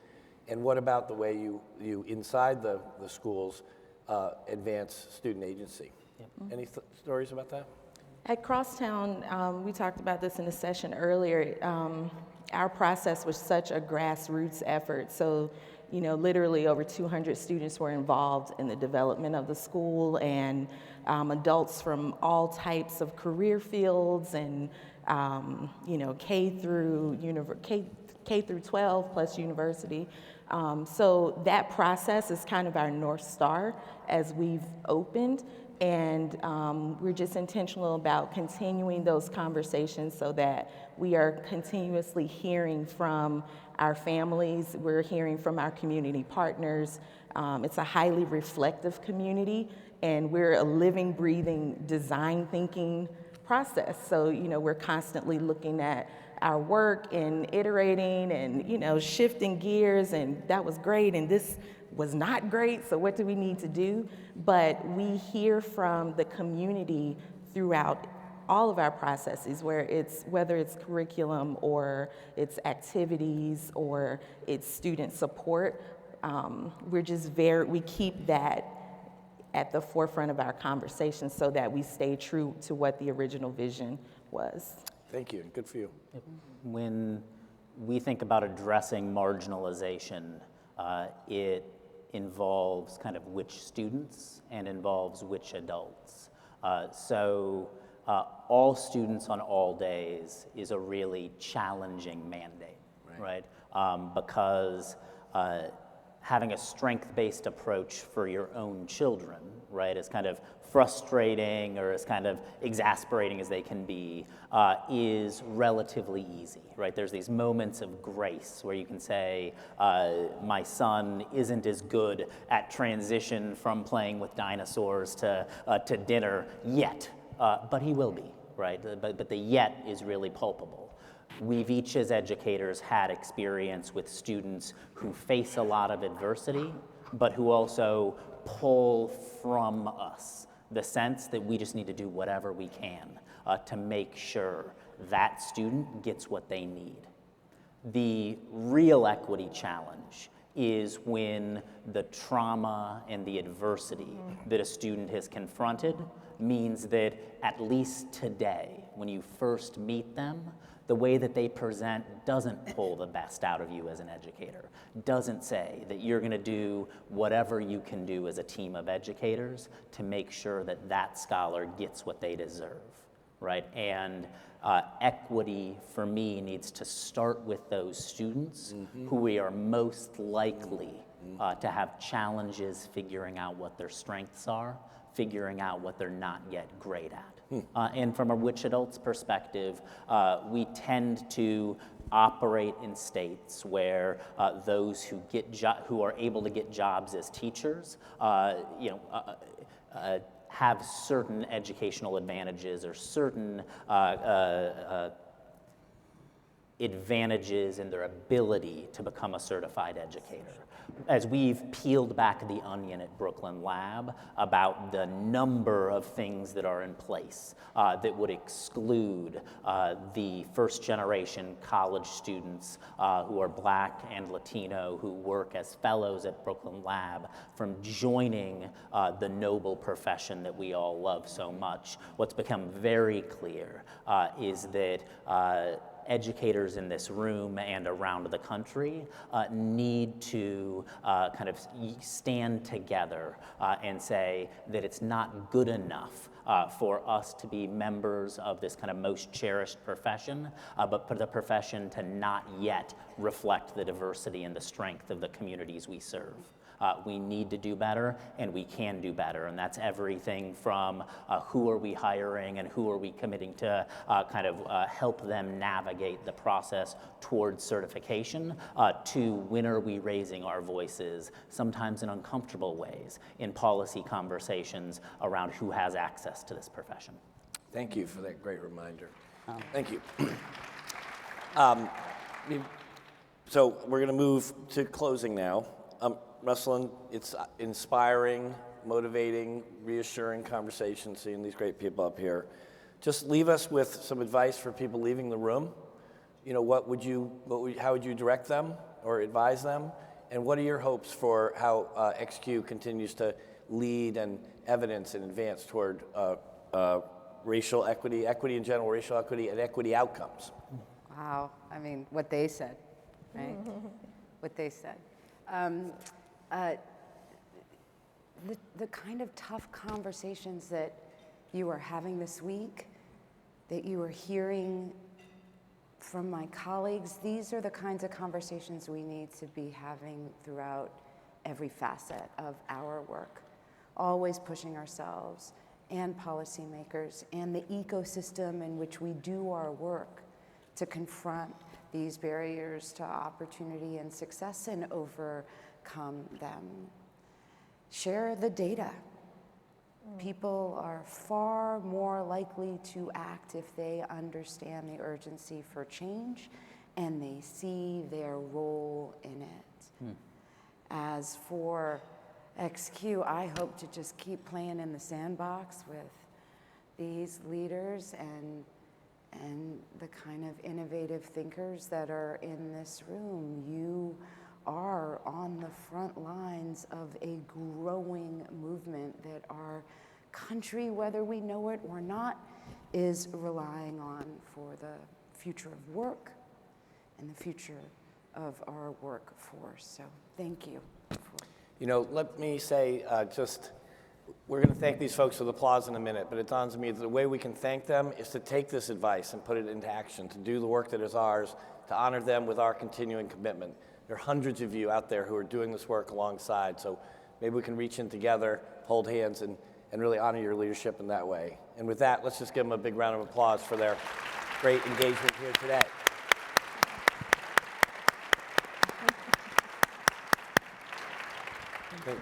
And what about the way you inside the schools, advance student agency? Any stories about that? At Crosstown, we talked about this in the session earlier. Our process was such a grassroots effort. So, literally over 200 students were involved in the development of the school, and adults from all types of career fields, and K through 12 plus university. So that process is kind of our North Star as we've opened. And we're just intentional about continuing those conversations so that we are continuously hearing from our families, we're hearing from our community partners. It's a highly reflective community, and we're a living, breathing, design thinking process. So, we're constantly looking at our work and iterating and, shifting gears, and that was great, and this was not great, so what do we need to do? But we hear from the community throughout all of our processes, whether it's curriculum or it's activities or it's student support. We keep that at the forefront of our conversation so that we stay true to what the original vision was. Thank you, good for you. When we think about addressing marginalization, it involves kind of which students and involves which adults. All students on all days is a really challenging mandate, right? Because having a strength-based approach for your own children, right, as kind of frustrating or as kind of exasperating as they can be, is relatively easy, right? There's these moments of grace where you can say, my son isn't as good at transition from playing with dinosaurs to dinner yet, but he will be, right? But the yet is really palpable. We've each as educators had experience with students who face a lot of adversity, but who also pull from us the sense that we just need to do whatever we can to make sure that student gets what they need. The real equity challenge is when the trauma and the adversity that a student has confronted means that at least today, when you first meet them, the way that they present doesn't pull the best out of you as an educator, doesn't say that you're going to do whatever you can do as a team of educators to make sure that that scholar gets what they deserve, right? And equity, for me, needs to start with those students who we are most likely to have challenges figuring out what their strengths are, figuring out what they're not yet great at. And from a rich adult's perspective, we tend to operate in states where those who are able to get jobs as teachers, have certain educational advantages or certain advantages in their ability to become a certified educator. As we've peeled back the onion at Brooklyn Lab about the number of things that are in place that would exclude the first generation college students who are Black and Latino who work as fellows at Brooklyn Lab from joining the noble profession that we all love so much, what's become very clear is that educators in this room and around the country need to kind of stand together and say that it's not good enough for us to be members of this kind of most cherished profession, but for the profession to not yet reflect the diversity and the strength of the communities we serve. We need to do better, and we can do better, and that's everything from who are we hiring and who are we committing to kind of help them navigate the process towards certification, to when are we raising our voices, sometimes in uncomfortable ways, in policy conversations around who has access to this profession. Thank you for that great reminder. Thank you. So we're going to move to closing now. Russlynn, it's inspiring, motivating, reassuring conversation seeing these great people up here. Just leave us with some advice for people leaving the room. You know, how would you direct them or advise them? And what are your hopes for how XQ continues to lead and evidence and advance toward racial equity, equity in general, racial equity, and equity outcomes? Wow, I mean, what they said, right? What they said. The kind of tough conversations that you are having this week, that you are hearing from my colleagues, these are the kinds of conversations we need to be having throughout every facet of our work. Always pushing ourselves and policymakers and the ecosystem in which we do our work to confront these barriers to opportunity and success and overcome them. Share the data. People are far more likely to act if they understand the urgency for change and they see their role in it. As for XQ, I hope to just keep playing in the sandbox with these leaders and the kind of innovative thinkers that are in this room. You are on the front lines of a growing movement that our country, whether we know it or not, is relying on for the future of work and the future of our workforce. So thank you. You know, let me say we're going to thank these folks with applause in a minute, but it dawns on me that the way we can thank them is to take this advice and put it into action, to do the work that is ours, to honor them with our continuing commitment. There are hundreds of you out there who are doing this work alongside, so maybe we can reach in together, hold hands, and really honor your leadership in that way. And with that, let's just give them a big round of applause for their great engagement here today. Great.